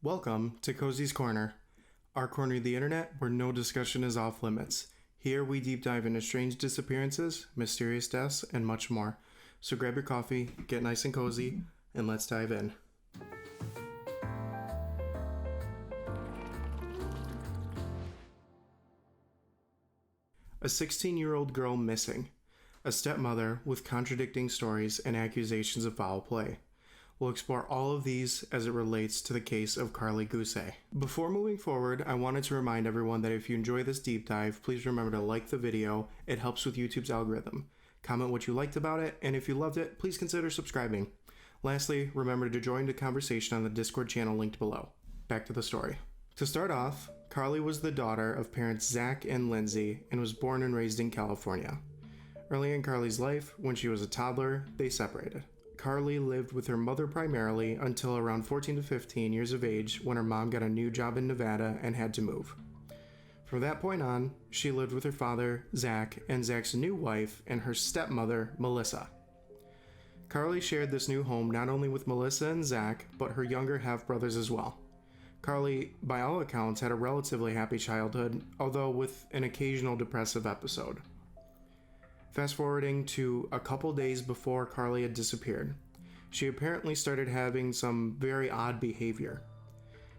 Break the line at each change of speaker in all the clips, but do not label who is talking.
Welcome to Cozy's Corner, our corner of the internet where no discussion is off limits. Here we deep dive into strange disappearances, mysterious deaths, and much more. So grab your coffee, get nice and cozy, and let's dive in. A 16-year-old girl missing. A stepmother with contradicting stories and accusations of foul play. We'll explore all of these as it relates to the case of Karlie Guse. Before moving forward, I wanted to remind everyone that if you enjoy this deep dive, please remember to like the video. It helps with YouTube's algorithm. Comment what you liked about it, and if you loved it, please consider subscribing. Lastly, remember to join the conversation on the Discord channel linked below. Back to the story. To start off, Karlie was the daughter of parents Zach and Lindsay and was born and raised in California. Early in Karlie's life, when she was a toddler, they separated. Karlie lived with her mother primarily until around 14 to 15 years of age when her mom got a new job in Nevada and had to move. From that point on, she lived with her father, Zach, and Zach's new wife and her stepmother, Melissa. Karlie shared this new home not only with Melissa and Zach, but her younger half-brothers as well. Karlie, by all accounts, had a relatively happy childhood, although with an occasional depressive episode. Fast forwarding to a couple days before Karlie had disappeared, she apparently started having some very odd behavior.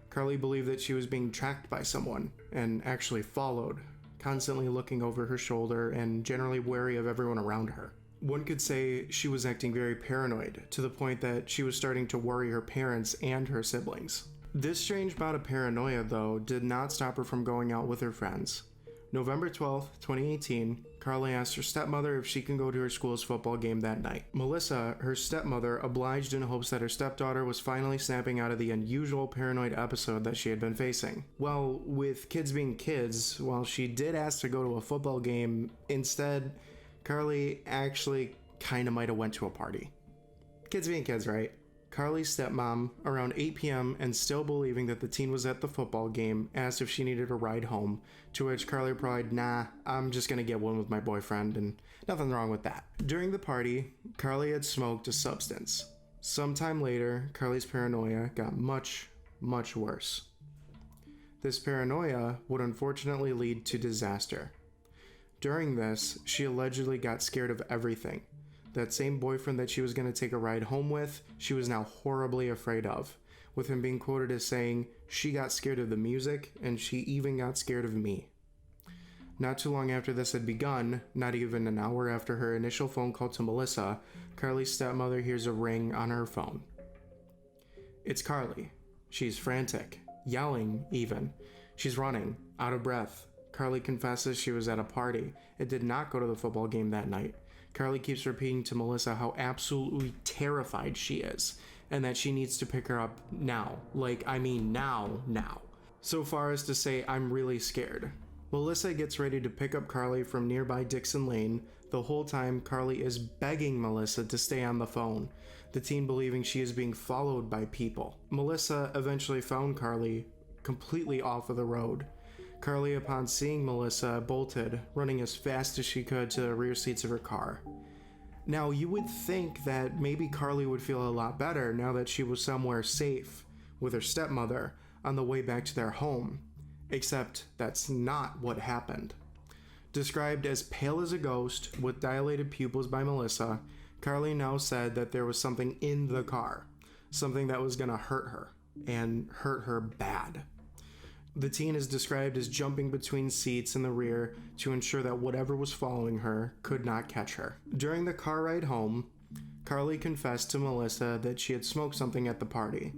Karlie believed that she was being tracked by someone, and actually followed, constantly looking over her shoulder and generally wary of everyone around her. One could say she was acting very paranoid, to the point that she was starting to worry her parents and her siblings. This strange bout of paranoia, though, did not stop her from going out with her friends. November 12, 2018, Karlie asked her stepmother if she can go to her school's football game that night. Melissa, her stepmother, obliged in hopes that her stepdaughter was finally snapping out of the unusual paranoid episode that she had been facing. Well, with kids being kids, while she did ask to go to a football game, instead, Karlie actually kinda might have went to a party. Kids being kids, right? Karlie's stepmom, around 8 p.m. and still believing that the teen was at the football game, asked if she needed a ride home, to which Karlie replied, "Nah, I'm just gonna get one with my boyfriend, and nothing wrong with that." During the party, Karlie had smoked a substance. Sometime later, Karlie's paranoia got much, much worse. This paranoia would unfortunately lead to disaster. During this, she allegedly got scared of everything. That same boyfriend that she was going to take a ride home with, she was now horribly afraid of, with him being quoted as saying, "She got scared of the music, and she even got scared of me." Not too long after this had begun, not even an hour after her initial phone call to Melissa, Karlie's stepmother hears a ring on her phone. It's Karlie. She's frantic, yelling even. She's running, out of breath. Karlie confesses she was at a party and did not go to the football game that night. Karlie keeps repeating to Melissa how absolutely terrified she is, and that she needs to pick her up now. Now. So far as to say, "I'm really scared." Melissa gets ready to pick up Karlie from nearby Dixon Lane. The whole time, Karlie is begging Melissa to stay on the phone, the teen believing she is being followed by people. Melissa eventually found Karlie completely off of the road. Karlie, upon seeing Melissa, bolted, running as fast as she could to the rear seats of her car. Now, you would think that maybe Karlie would feel a lot better now that she was somewhere safe with her stepmother on the way back to their home. Except that's not what happened. Described as pale as a ghost with dilated pupils by Melissa, Karlie now said that there was something in the car, something that was gonna hurt her, and hurt her bad. The teen is described as jumping between seats in the rear to ensure that whatever was following her could not catch her. During the car ride home, Karlie confessed to Melissa that she had smoked something at the party.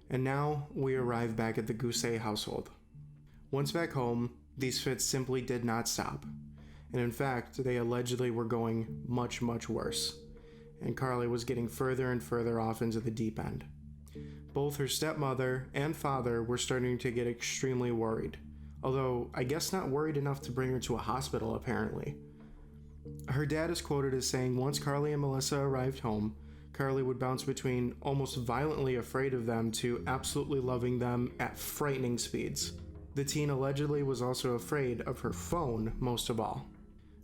And now we arrive back at the Guse household. Once back home, these fits simply did not stop. And in fact, they allegedly were going much, much worse. And Karlie was getting further and further off into the deep end. Both her stepmother and father were starting to get extremely worried, although I guess not worried enough to bring her to a hospital apparently. Her dad is quoted as saying once Karlie and Melissa arrived home, Karlie would bounce between almost violently afraid of them to absolutely loving them at frightening speeds. The teen allegedly was also afraid of her phone most of all.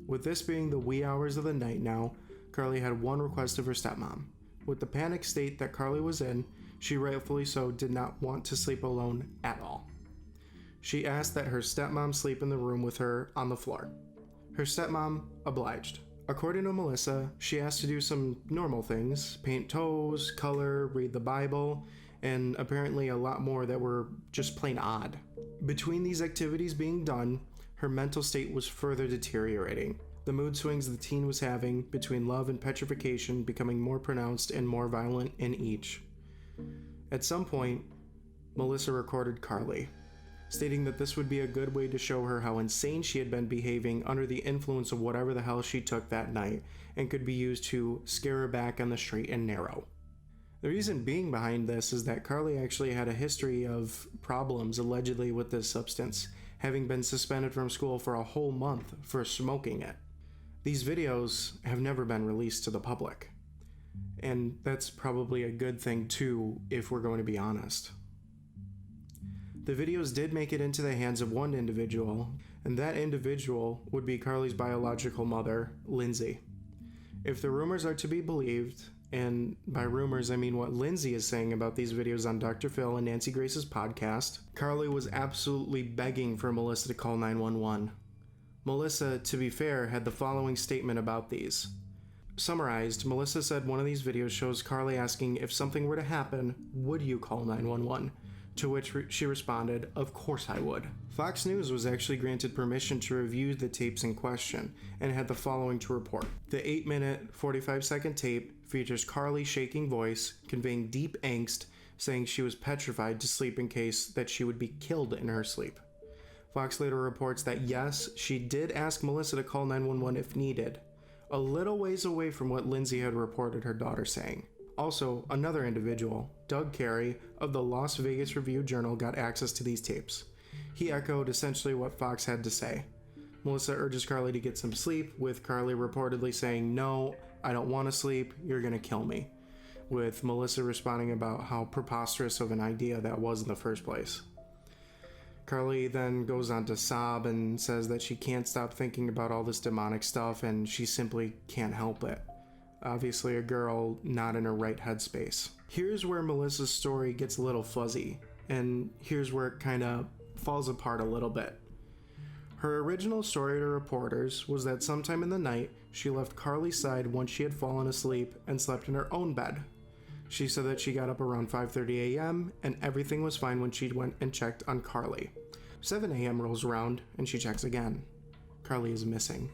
With this being the wee hours of the night now, Karlie had one request of her stepmom. With the panic state that Karlie was in, She rightfully so did not want to sleep alone at all. She asked that her stepmom sleep in the room with her on the floor. Her stepmom obliged. According to Melissa, she asked to do some normal things, paint toes, color, read the Bible, and apparently a lot more that were just plain odd. Between these activities being done, her mental state was further deteriorating. The mood swings the teen was having between love and petrification becoming more pronounced and more violent in each. At some point, Melissa recorded Karlie, stating that this would be a good way to show her how insane she had been behaving under the influence of whatever the hell she took that night, and could be used to scare her back on the straight and narrow. The reason being behind this is that Karlie actually had a history of problems allegedly with this substance, having been suspended from school for a whole month for smoking it. These videos have never been released to the public, and that's probably a good thing too, if we're going to be honest. The videos did make it into the hands of one individual, and that individual would be Karlie's biological mother, Lindsay. If the rumors are to be believed, and by rumors I mean what Lindsay is saying about these videos on Dr. Phil and Nancy Grace's podcast, Karlie was absolutely begging for Melissa to call 911. Melissa, to be fair, had the following statement about these. Summarized, Melissa said one of these videos shows Karlie asking if something were to happen, would you call 911? To which she responded, of course I would. Fox News was actually granted permission to review the tapes in question and had the following to report. The 8-minute, 45-second tape features Karlie's shaking voice, conveying deep angst, saying she was petrified to sleep in case that she would be killed in her sleep. Fox later reports that yes, she did ask Melissa to call 911 if needed, a little ways away from what Lindsay had reported her daughter saying. Also, another individual, Doug Carey, of the Las Vegas Review-Journal got access to these tapes. He echoed essentially what Fox had to say. Melissa urges Karlie to get some sleep, with Karlie reportedly saying, no, I don't want to sleep, you're gonna kill me, with Melissa responding about how preposterous of an idea that was in the first place. Karlie then goes on to sob and says that she can't stop thinking about all this demonic stuff and she simply can't help it. Obviously a girl not in her right headspace. Here's where Melissa's story gets a little fuzzy, and here's where it kind of falls apart a little bit. Her original story to reporters was that sometime in the night, she left Karlie's side once she had fallen asleep and slept in her own bed. She said that she got up around 5:30 a.m. and everything was fine when she went and checked on Karlie. 7 a.m. rolls around and she checks again. Karlie is missing.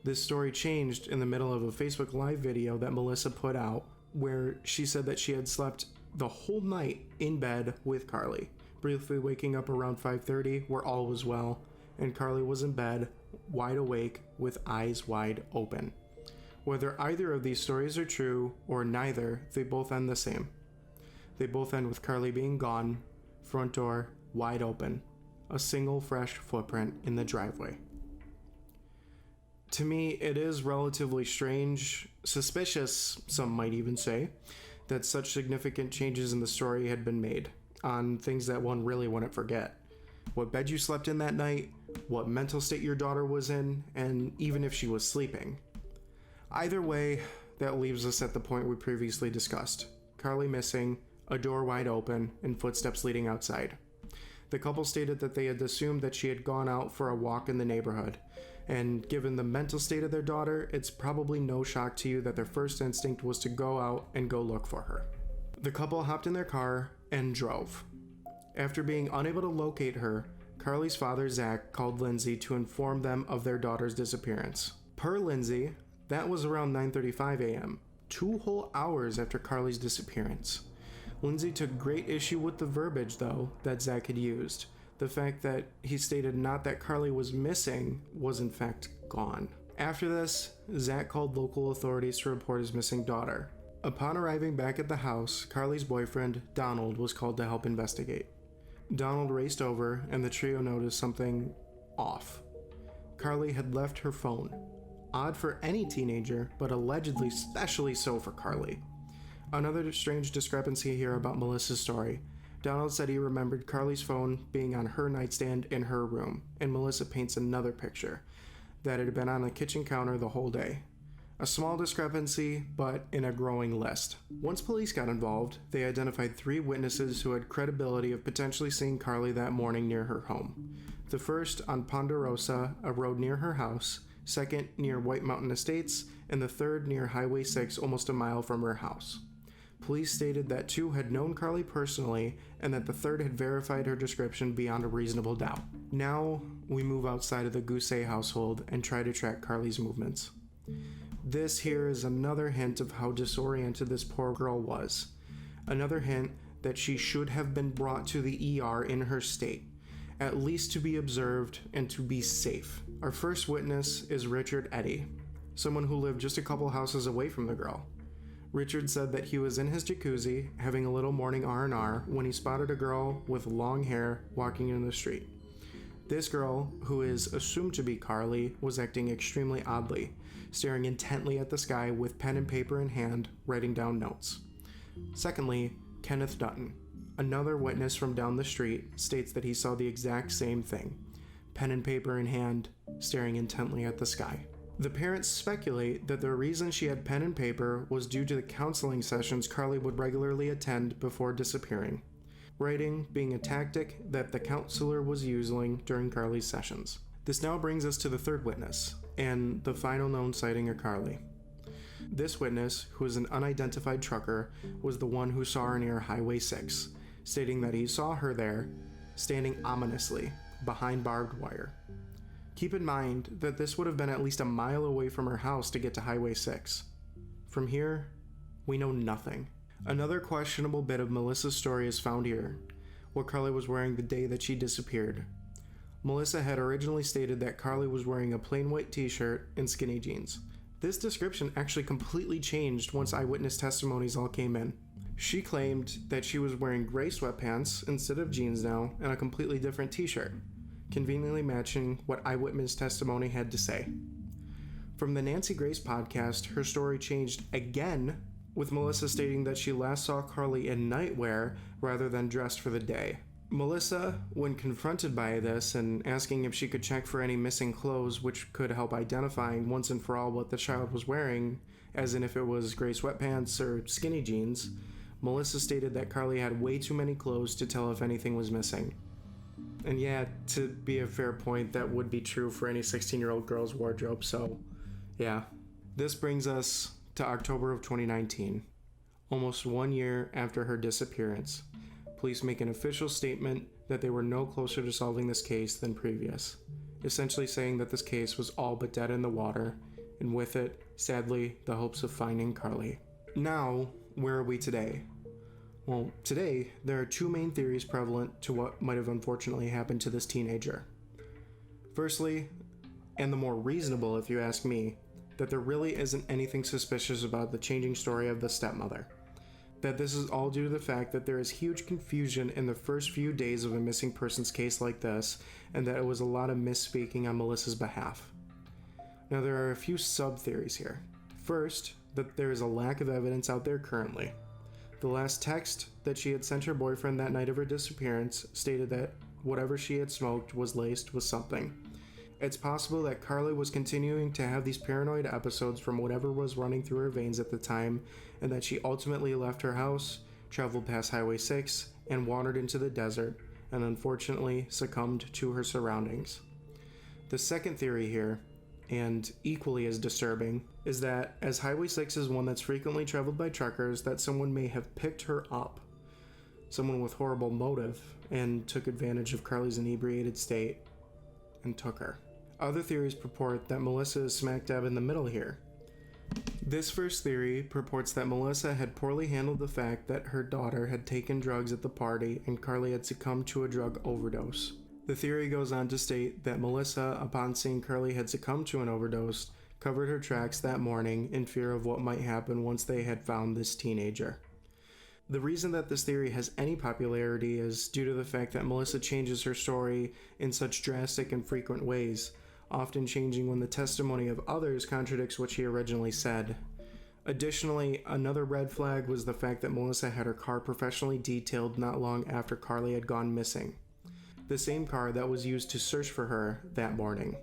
This story changed in the middle of a Facebook Live video that Melissa put out, where she said that she had slept the whole night in bed with Karlie, briefly waking up around 5:30 where all was well, and Karlie was in bed, wide awake, with eyes wide open. Whether either of these stories are true or neither, they both end the same. They both end with Karlie being gone, front door wide open, a single fresh footprint in the driveway. To me, it is relatively strange, suspicious, some might even say, that such significant changes in the story had been made on things that one really wouldn't forget. What bed you slept in that night, what mental state your daughter was in, and even if she was sleeping. Either way, that leaves us at the point we previously discussed. Karlie missing, a door wide open, and footsteps leading outside. The couple stated that they had assumed that she had gone out for a walk in the neighborhood, and given the mental state of their daughter, it's probably no shock to you that their first instinct was to go out and go look for her. The couple hopped in their car and drove. After being unable to locate her, Karlie's father, Zach, called Lindsay to inform them of their daughter's disappearance. Per Lindsay, that was around 9:35 a.m., 2 whole hours after Karlie's disappearance. Lindsay took great issue with the verbiage, though, that Zach had used. The fact that he stated not that Karlie was missing, was in fact gone. After this, Zach called local authorities to report his missing daughter. Upon arriving back at the house, Karlie's boyfriend, Donald, was called to help investigate. Donald raced over, and the trio noticed something off. Karlie had left her phone. Odd for any teenager, but allegedly especially so for Karlie. Another strange discrepancy here about Melissa's story. Donald said he remembered Karlie's phone being on her nightstand in her room, and Melissa paints another picture, that it had been on the kitchen counter the whole day. A small discrepancy, but in a growing list. Once police got involved, they identified 3 witnesses who had credibility of potentially seeing Karlie that morning near her home. The first on Ponderosa, a road near her house, second near White Mountain Estates, and the third near Highway 6, almost a mile from her house. Police stated that 2 had known Karlie personally, and that the third had verified her description beyond a reasonable doubt. Now, we move outside of the Guse household and try to track Karlie's movements. This here is another hint of how disoriented this poor girl was. Another hint that she should have been brought to the ER in her state, at least to be observed and to be safe. Our first witness is Richard Eddy, someone who lived just a couple houses away from the girl. Richard said that he was in his jacuzzi having a little morning R&R when he spotted a girl with long hair walking in the street. This girl, who is assumed to be Karlie, was acting extremely oddly, staring intently at the sky with pen and paper in hand, writing down notes. Secondly, Kenneth Dutton, another witness from down the street, states that he saw the exact same thing, pen and paper in hand, staring intently at the sky. The parents speculate that the reason she had pen and paper was due to the counseling sessions Karlie would regularly attend before disappearing, writing being a tactic that the counselor was using during Karlie's sessions. This now brings us to the third witness, and the final known sighting of Karlie. This witness, who is an unidentified trucker, was the one who saw her near Highway 6, stating that he saw her there, standing ominously, behind barbed wire. Keep in mind that this would have been at least a mile away from her house to get to Highway 6. From here, we know nothing. Another questionable bit of Melissa's story is found here, what Karlie was wearing the day that she disappeared. Melissa had originally stated that Karlie was wearing a plain white t-shirt and skinny jeans. This description actually completely changed once eyewitness testimonies all came in. She claimed that she was wearing gray sweatpants instead of jeans now and a completely different t-shirt, conveniently matching what eyewitness testimony had to say. From the Nancy Grace podcast, her story changed again, with Melissa stating that she last saw Karlie in nightwear rather than dressed for the day. Melissa, when confronted by this and asking if she could check for any missing clothes which could help identifying once and for all what the child was wearing, as in if it was gray sweatpants or skinny jeans, Melissa stated that Karlie had way too many clothes to tell if anything was missing. And yeah, to be a fair point, that would be true for any 16-year-old girl's wardrobe, so yeah. This brings us to October of 2019, almost 1 year after her disappearance. Police make an official statement that they were no closer to solving this case than previous, essentially saying that this case was all but dead in the water, and with it, sadly, the hopes of finding Karlie. Now, where are we today? Well, today, there are 2 main theories prevalent to what might have unfortunately happened to this teenager. Firstly, and the more reasonable if you ask me, that there really isn't anything suspicious about the changing story of the stepmother. That this is all due to the fact that there is huge confusion in the first few days of a missing persons case like this, and that it was a lot of misspeaking on Melissa's behalf. Now there are a few sub-theories here. First, that there is a lack of evidence out there currently. The last text that she had sent her boyfriend that night of her disappearance stated that whatever she had smoked was laced with something. It's possible that Karlie was continuing to have these paranoid episodes from whatever was running through her veins at the time, and that she ultimately left her house, traveled past Highway 6, and wandered into the desert, and unfortunately succumbed to her surroundings. The second theory here, and equally as disturbing, is that as Highway 6 is one that's frequently traveled by truckers, that someone may have picked her up, someone with horrible motive, and took advantage of Karlie's inebriated state and took her. Other theories purport that Melissa is smack dab in the middle here. This first theory purports that Melissa had poorly handled the fact that her daughter had taken drugs at the party and Karlie had succumbed to a drug overdose. The theory goes on to state that Melissa, upon seeing Karlie had succumbed to an overdose, covered her tracks that morning in fear of what might happen once they had found this teenager. The reason that this theory has any popularity is due to the fact that Melissa changes her story in such drastic and frequent ways, often changing when the testimony of others contradicts what she originally said. Additionally, another red flag was the fact that Melissa had her car professionally detailed not long after Karlie had gone missing. The same car that was used to search for her that morning.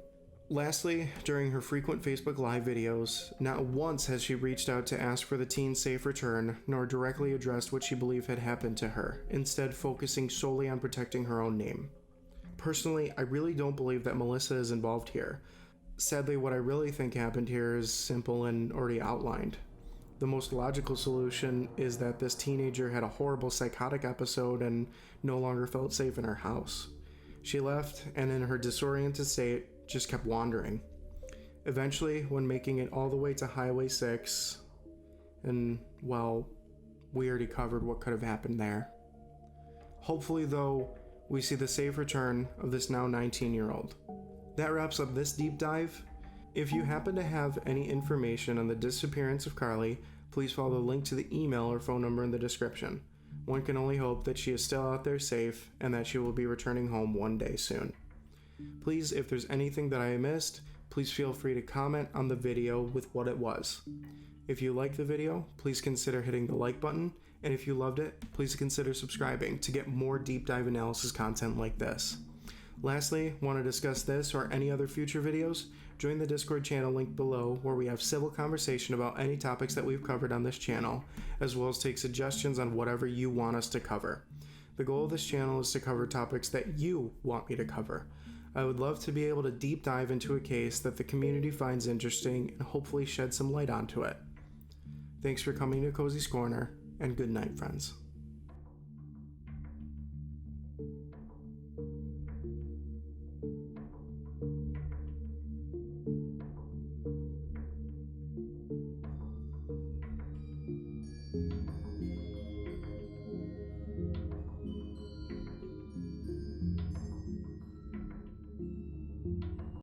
Lastly, during her frequent Facebook Live videos, not once has she reached out to ask for the teen's safe return, nor directly addressed what she believed had happened to her, instead focusing solely on protecting her own name. Personally, I really don't believe that Melissa is involved here. Sadly, what I really think happened here is simple and already outlined. The most logical solution is that this teenager had a horrible psychotic episode and no longer felt safe in her house. She left, and in her disoriented state, just kept wandering. Eventually, when making it all the way to Highway 6, and, well, we already covered what could have happened there. Hopefully, though, we see the safe return of this now 19-year-old. That wraps up this deep dive. If you happen to have any information on the disappearance of Karlie, please follow the link to the email or phone number in the description. One can only hope that she is still out there safe and that she will be returning home one day soon. Please, if there's anything that I missed, please feel free to comment on the video with what it was. If you liked the video, please consider hitting the like button, and if you loved it, please consider subscribing to get more deep dive analysis content like this. Lastly, want to discuss this or any other future videos? Join the Discord channel linked below, where we have civil conversation about any topics that we've covered on this channel, as well as take suggestions on whatever you want us to cover. The goal of this channel is to cover topics that you want me to cover. I would love to be able to deep dive into a case that the community finds interesting and hopefully shed some light onto it. Thanks for coming to Cozy's Corner, and good night, friends.